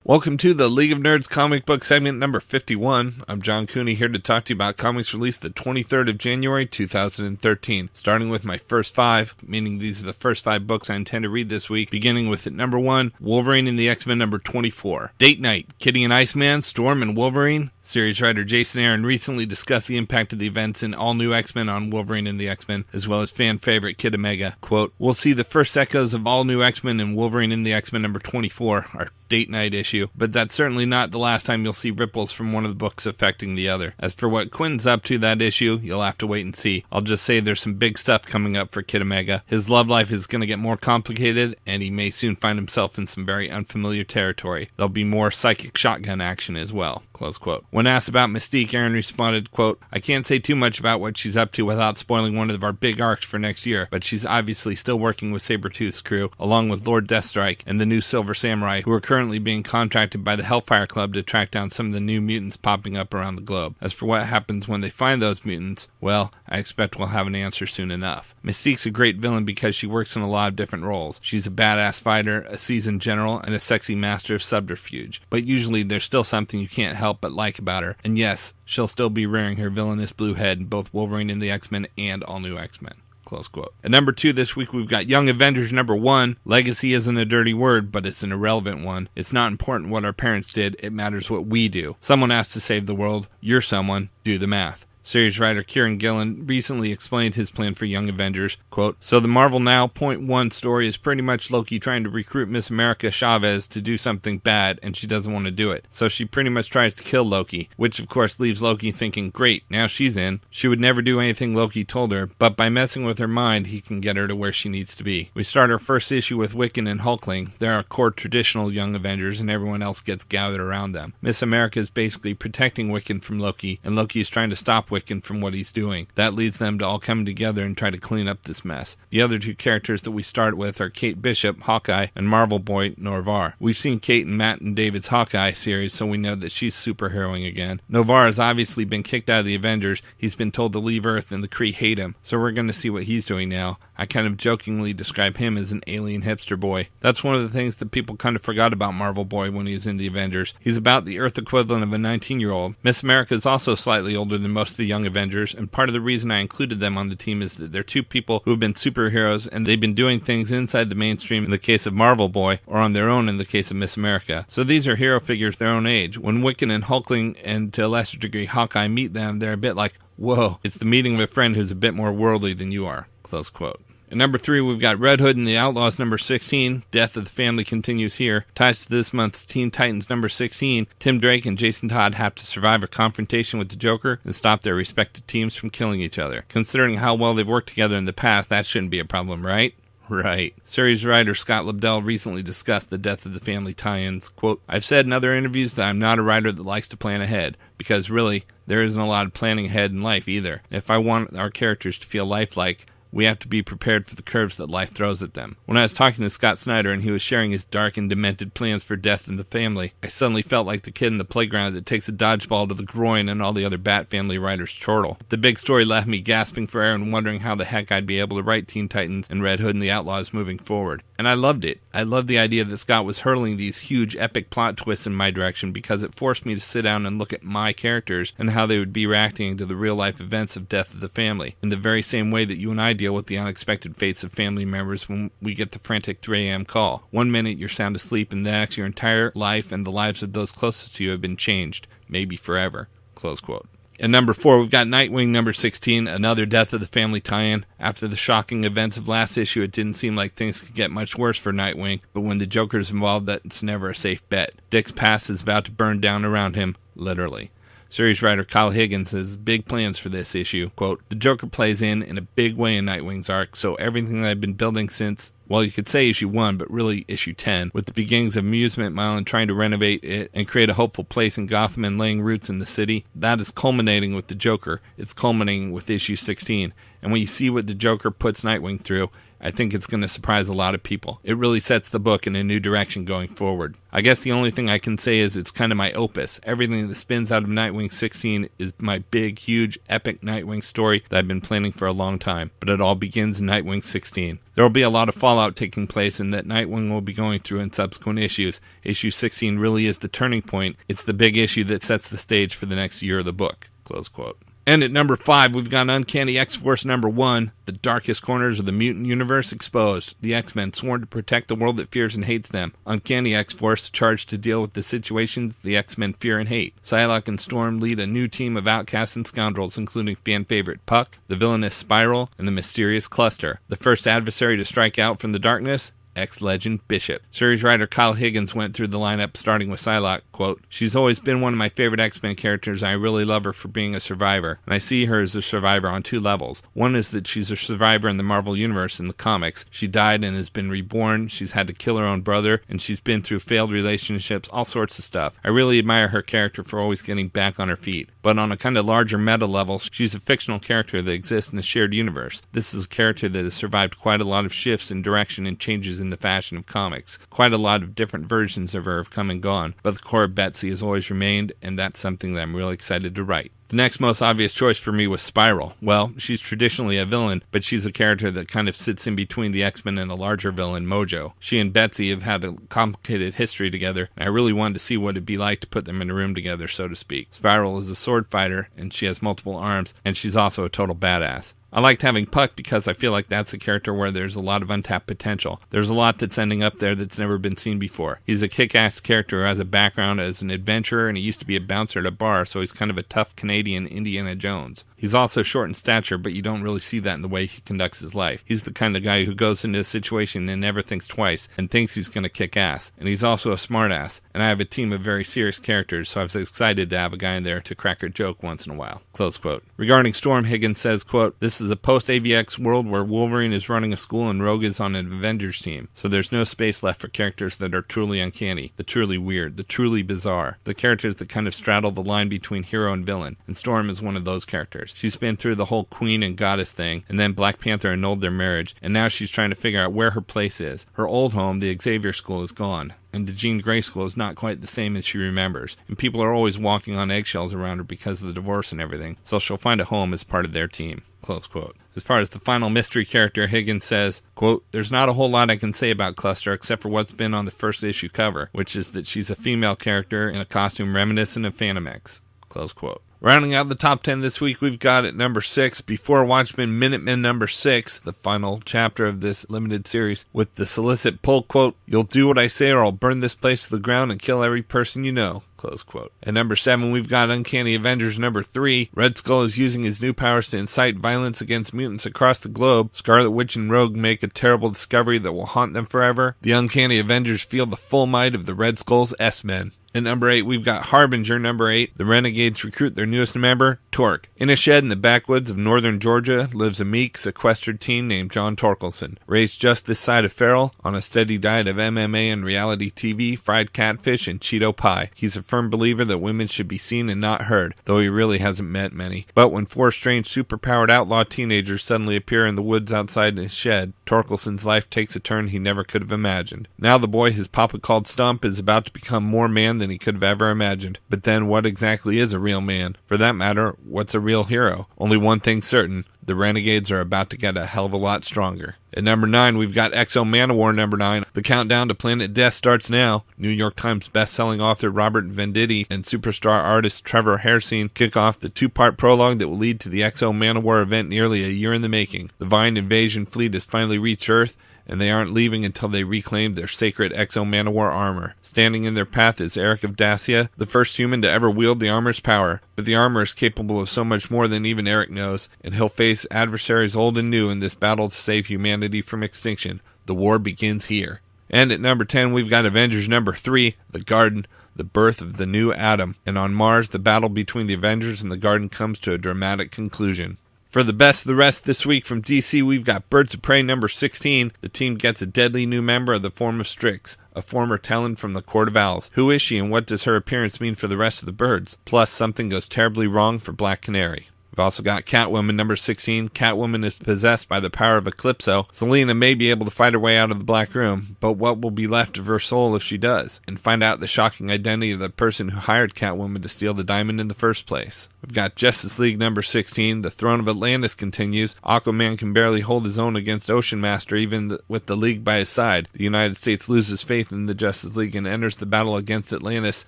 Welcome to the League of Nerds comic book segment number 51. I'm John Cooney, here to talk to you about comics released the 23rd of January 2013, starting with my first five, meaning these are the first 5 books I intend to read this week, beginning with at number 1, Wolverine and the X-Men number 24. Date night, Kitty and Iceman, Storm and Wolverine. Series writer Jason Aaron recently discussed the impact of the events in All New X-Men on Wolverine and the X-Men, as well as fan favorite Kid Omega. Quote, "We'll see the first echoes of All New X-Men in Wolverine and the X-Men number 24, our date night issue, but that's certainly not the last time you'll see ripples from one of the books affecting the other. As for what Quinn's up to that issue, you'll have to wait and see. I'll just say there's some big stuff coming up for Kid Omega. His love life is going to get more complicated, and he may soon find himself in some very unfamiliar territory. There'll be more psychic shotgun action as well." Close quote. When asked about Mystique, Aaron responded, quote, "I can't say too much about what she's up to without spoiling one of our big arcs for next year, but she's obviously still working with Sabretooth's crew, along with Lord Deathstrike and the new Silver Samurai, who are currently being contracted by the Hellfire Club to track down some of the new mutants popping up around the globe. As for what happens when they find those mutants, well, I expect we'll have an answer soon enough. Mystique's a great villain because she works in a lot of different roles. She's a badass fighter, a seasoned general, and a sexy master of subterfuge. But usually there's still something you can't help but like about her, and yes, she'll still be rearing her villainous blue head in both Wolverine and the X-Men and All New X-Men." Close quote. At number 2 this week, we've got Young Avengers number 1. Legacy isn't a dirty word, but it's an irrelevant one. It's not important what our parents did, it matters what we do. Someone has to save the world. You're someone. Do the math. Series writer Kieran Gillen recently explained his plan for Young Avengers, quote, "So the Marvel Now .1 story is pretty much Loki trying to recruit Miss America Chavez to do something bad, and she doesn't want to do it. So she pretty much tries to kill Loki, which of course leaves Loki thinking, great, now she's in. She would never do anything Loki told her, but by messing with her mind, he can get her to where she needs to be. We start our first issue with Wiccan and Hulkling. They're our core traditional Young Avengers, and everyone else gets gathered around them. Miss America is basically protecting Wiccan from Loki, and Loki is trying to stop Wiccan from what he's doing. That leads them to all come together and try to clean up this mess. The other 2 characters that we start with are Kate Bishop, Hawkeye, and Marvel Boy, Norvar. We've seen Kate and Matt and David's Hawkeye series, so we know that she's superheroing again. Norvar has obviously been kicked out of the Avengers. He's been told to leave Earth, and the Kree hate him, so we're going to see what he's doing now. I kind of jokingly describe him as an alien hipster boy. That's one of the things that people kind of forgot about Marvel Boy when he was in the Avengers. He's about the Earth equivalent of a 19-year-old. Miss America is also slightly older than most of the Young Avengers, and part of the reason I included them on the team is that they're 2 people who have been superheroes, and they've been doing things inside the mainstream in the case of Marvel Boy, or on their own in the case of Miss America. So these are hero figures their own age. When Wiccan and Hulkling, and to a lesser degree Hawkeye, meet them, they're a bit like, whoa, it's the meeting of a friend who's a bit more worldly than you are. Close quote. At number 3, we've got Red Hood and the Outlaws number 16. Death of the Family continues here. Ties to this month's Teen Titans number 16. Tim Drake and Jason Todd have to survive a confrontation with the Joker and stop their respective teams from killing each other. Considering how well they've worked together in the past, that shouldn't be a problem, right? Right. Series writer Scott Lobdell recently discussed the Death of the Family tie-ins. Quote, "I've said in other interviews that I'm not a writer that likes to plan ahead, because really, there isn't a lot of planning ahead in life either. If I want our characters to feel lifelike, we have to be prepared for the curves that life throws at them." When I was talking to Scott Snyder and he was sharing his dark and demented plans for Death in the Family, I suddenly felt like the kid in the playground that takes a dodgeball to the groin and all the other Bat Family writers chortle. The big story left me gasping for air and wondering how the heck I'd be able to write Teen Titans and Red Hood and the Outlaws moving forward. And I loved it. I loved the idea that Scott was hurling these huge epic plot twists in my direction, because it forced me to sit down and look at my characters and how they would be reacting to the real-life events of Death of the Family, in the very same way that you and I deal with the unexpected fates of family members when we get the frantic 3 a.m. call. One minute you're sound asleep, and the next your entire life and the lives of those closest to you have been changed, maybe forever. Close quote. At number 4, we've got Nightwing number 16, another Death of the Family tie-in. After the shocking events of last issue, it didn't seem like things could get much worse for Nightwing, but when the Joker's involved, that's never a safe bet. Dick's past is about to burn down around him, literally. Series writer Kyle Higgins has big plans for this issue. Quote, "The Joker plays in a big way in Nightwing's arc, so everything that I've been building since, well, you could say issue 1, but really issue 10, with the beginnings of Amusement Mile and trying to renovate it and create a hopeful place in Gotham and laying roots in the city, that is culminating with the Joker. It's culminating with issue 16. And when you see what the Joker puts Nightwing through, I think it's going to surprise a lot of people. It really sets the book in a new direction going forward. I guess the only thing I can say is it's kind of my opus. Everything that spins out of Nightwing 16 is my big, huge, epic Nightwing story that I've been planning for a long time. But it all begins in Nightwing 16. There will be a lot of fallout taking place and that Nightwing will be going through in subsequent issues. Issue 16 really is the turning point. It's the big issue that sets the stage for the next year of the book. Close quote. And at number 5, we've got Uncanny X-Force number 1, the darkest corners of the mutant universe exposed. The X-Men sworn to protect the world that fears and hates them. Uncanny X-Force charged to deal with the situations the X-Men fear and hate. Psylocke and Storm lead a new team of outcasts and scoundrels, including fan favorite Puck, the villainous Spiral, and the mysterious Cluster. The first adversary to strike out from the darkness, ex-legend Bishop. Series writer Kyle Higgins went through the lineup starting with Psylocke, quote, "She's always been one of my favorite X-Men characters and I really love her for being a survivor. And I see her as a survivor on 2 levels. One is that she's a survivor in the Marvel Universe in the comics. She died and has been reborn, she's had to kill her own brother, and she's been through failed relationships, all sorts of stuff. I really admire her character for always getting back on her feet. But on a kind of larger meta level, she's a fictional character that exists in a shared universe. This is a character that has survived quite a lot of shifts in direction and changes in the fashion of comics. Quite a lot of different versions of her have come and gone, but the core of Betsy has always remained, and that's something that I'm really excited to write." The next most obvious choice for me was Spiral. Well, she's traditionally a villain, but she's a character that kind of sits in between the X-Men and a larger villain, Mojo. She and Betsy have had a complicated history together, and I really wanted to see what it'd be like to put them in a room together, so to speak. Spiral is a sword fighter, and she has multiple arms, and she's also a total badass. I liked having Puck because I feel like that's a character where there's a lot of untapped potential. There's a lot that's ending up there that's never been seen before. He's a kick-ass character who has a background as an adventurer, and he used to be a bouncer at a bar, so he's kind of a tough Canadian Indiana Jones. He's also short in stature, but you don't really see that in the way he conducts his life. He's the kind of guy who goes into a situation and never thinks twice and thinks he's going to kick ass. And he's also a smartass. And I have a team of very serious characters, so I was excited to have a guy in there to crack a joke once in a while. Close quote. Regarding Storm, Higgins says, quote, "This is a post-AVX world where Wolverine is running a school and Rogue is on an Avengers team. So there's no space left for characters that are truly uncanny, the truly weird, the truly bizarre, the characters that kind of straddle the line between hero and villain. And Storm is one of those characters. She's been through the whole queen and goddess thing, and then Black Panther annulled their marriage, and now she's trying to figure out where her place is. Her old home, the Xavier School, is gone, and the Jean Grey School is not quite the same as she remembers, and people are always walking on eggshells around her because of the divorce and everything, so she'll find a home as part of their team." Close quote. As far as the final mystery character, Higgins says, quote, "There's not a whole lot I can say about Cluster except for what's been on the first issue cover, which is that she's a female character in a costume reminiscent of Phantom X." Close quote. Rounding out the top 10 this week, we've got at number 6, Before Watchmen, Minutemen number 6, the final chapter of this limited series, with the solicit pull quote, "You'll do what I say or I'll burn this place to the ground and kill every person you know." Close quote. At number 7, we've got Uncanny Avengers number 3. Red Skull is using his new powers to incite violence against mutants across the globe. Scarlet Witch and Rogue make a terrible discovery that will haunt them forever. The Uncanny Avengers feel the full might of the Red Skull's S-Men. At number 8, we've got Harbinger number 8. The Renegades recruit their newest member, Torque. In a shed in the backwoods of northern Georgia lives a meek, sequestered teen named John Torkelson. Raised just this side of feral, on a steady diet of MMA and reality TV, fried catfish, and Cheeto pie. He's a firm believer that women should be seen and not heard, though he really hasn't met many. But when 4 strange superpowered outlaw teenagers suddenly appear in the woods outside his shed, Torkelson's life takes a turn he never could have imagined. Now the boy his papa called Stump is about to become more man than he could have ever imagined. But then what exactly is a real man? For that matter, what's a real hero? Only one thing certain. The Renegades are about to get a hell of a lot stronger. At number 9, we've got X-O Manowar number 9. The countdown to Planet Death starts now. New York Times best-selling author Robert Venditti and superstar artist Trevor Hairsine kick off the 2-part prologue that will lead to the X-O Manowar event nearly a year in the making. The Vine invasion fleet has finally reached Earth, and they aren't leaving until they reclaim their sacred X-O Manowar armor. Standing in their path is Eric of Dacia, the first human to ever wield the armor's power. But the armor is capable of so much more than even Eric knows, and he'll face adversaries old and new in this battle to save humanity from extinction. The war begins here. And at number 10, we've got Avengers number 3, The Garden, the birth of the new Adam. And on Mars, the battle between the Avengers and the Garden comes to a dramatic conclusion. For the best of the rest this week from DC, we've got Birds of Prey number 16. The team gets a deadly new member of the form of Strix, a former Talon from the Court of Owls. Who is she and what does her appearance mean for the rest of the birds? Plus, something goes terribly wrong for Black Canary. We've also got Catwoman number 16. Catwoman is possessed by the power of Eclipso. Selena may be able to fight her way out of the Black Room, but what will be left of her soul if she does? And find out the shocking identity of the person who hired Catwoman to steal the diamond in the first place. We've got Justice League number 16. The Throne of Atlantis continues. Aquaman can barely hold his own against Ocean Master, even with the League by his side. The United States loses faith in the Justice League and enters the battle against Atlantis,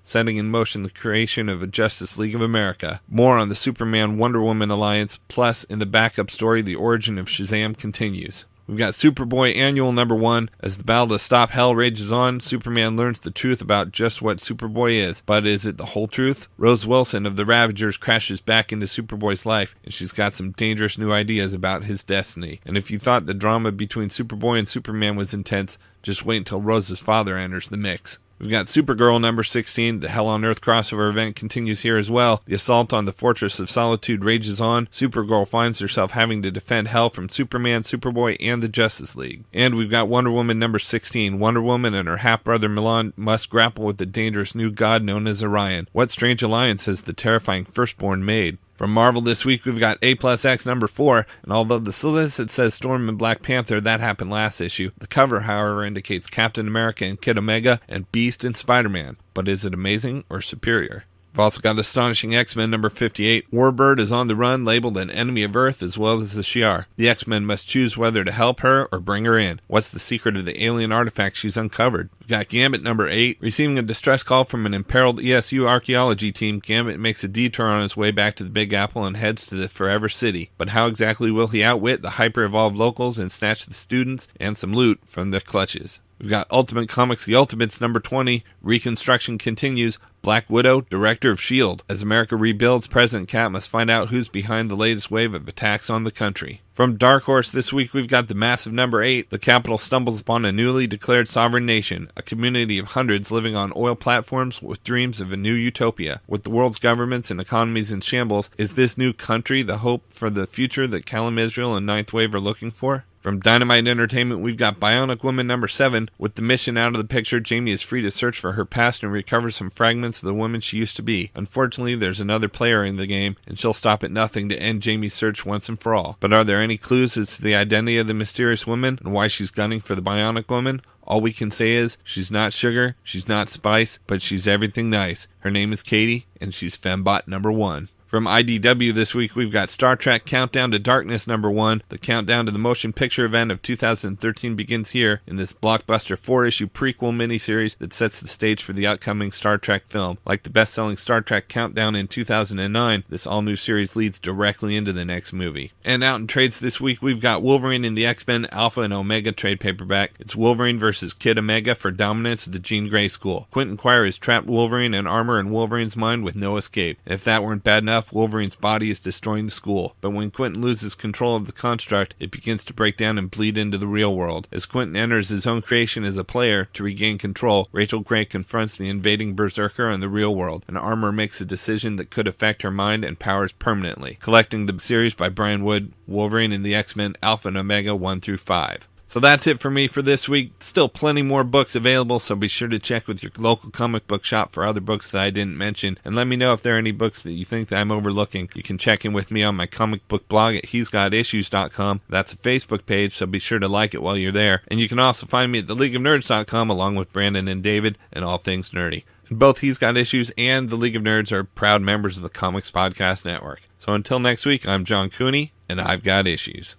setting in motion the creation of a Justice League of America. More on the Superman-Wonder Woman alliance, plus in the backup story, the origin of Shazam continues. We've got Superboy Annual number 1. As the battle to stop hell rages on, Superman learns the truth about just what Superboy is. But is it the whole truth? Rose Wilson of the Ravagers crashes back into Superboy's life, and she's got some dangerous new ideas about his destiny. And if you thought the drama between Superboy and Superman was intense, just wait until Rose's father enters the mix. We've got Supergirl number 16. The Hell on Earth crossover event continues here as well. The assault on the Fortress of Solitude rages on. Supergirl finds herself having to defend Hell from Superman, Superboy, and the Justice League. And we've got Wonder Woman number 16. Wonder Woman and her half-brother Milan must grapple with the dangerous new god known as Orion. What strange alliance has the terrifying firstborn made? From Marvel this week, we've got A+X number 4, and although the solicit says Storm and Black Panther, that happened last issue. The cover, however, indicates Captain America and Kid Omega, and Beast and Spider-Man. But is it amazing or superior? We've also got Astonishing X-Men number 58. Warbird is on the run, labeled an enemy of Earth as well as the Shi'ar. The X-Men must choose whether to help her or bring her in. What's the secret of the alien artifact she's uncovered? We've got Gambit number 8. Receiving a distress call from an imperiled ESU archaeology team, Gambit makes a detour on his way back to the Big Apple and heads to the Forever City. But how exactly will he outwit the hyper-evolved locals and snatch the students and some loot from their clutches? We've got Ultimate Comics The Ultimates number 20. Reconstruction continues. Black Widow, director of S.H.I.E.L.D. As America rebuilds, President Cap must find out who's behind the latest wave of attacks on the country. From Dark Horse this week, we've got the massive number 8. The capital stumbles upon a newly declared sovereign nation, a community of hundreds living on oil platforms with dreams of a new utopia. With the world's governments and economies in shambles, is this new country the hope for the future that Callum Israel and Ninth Wave are looking for? From Dynamite Entertainment, we've got Bionic Woman number 7. With the mission out of the picture, Jamie is free to search for her past and recover some fragments of the woman she used to be. Unfortunately, there's another player in the game, and she'll stop at nothing to end Jamie's search once and for all. But are there any clues as to the identity of the mysterious woman and why she's gunning for the Bionic Woman? All we can say is, she's not sugar, she's not spice, but she's everything nice. Her name is Katie, and she's Fembot number 1. From IDW this week, we've got Star Trek Countdown to Darkness number 1. The countdown to the motion picture event of 2013 begins here in this blockbuster 4-issue prequel miniseries that sets the stage for the upcoming Star Trek film. Like the best-selling Star Trek Countdown in 2009, this all-new series leads directly into the next movie. And out in trades this week, we've got Wolverine and the X-Men Alpha and Omega trade paperback. It's Wolverine versus Kid Omega for dominance of the Jean Grey School. Quentin Quire has trapped Wolverine and armor in Wolverine's mind with no escape. If that weren't bad enough, Wolverine's body is destroying the school, but when Quentin loses control of the construct, it begins to break down and bleed into the real world. As Quentin enters his own creation as a player to regain control, Rachel Gray confronts the invading berserker in the real world, and Armor makes a decision that could affect her mind and powers permanently. Collecting the series by Brian Wood, Wolverine and the X-Men Alpha and Omega 1 through 5. So that's it for me for this week. Still plenty more books available, so be sure to check with your local comic book shop for other books that I didn't mention, and let me know if there are any books that you think that I'm overlooking. You can check in with me on my comic book blog at he'sgotissues.com. That's a Facebook page, so be sure to like it while you're there. And you can also find me at theleagueofnerds.com along with Brandon and David and all things nerdy. And both He's Got Issues and the League of Nerds are proud members of the Comics Podcast Network. So until next week, I'm John Cooney, and I've got issues.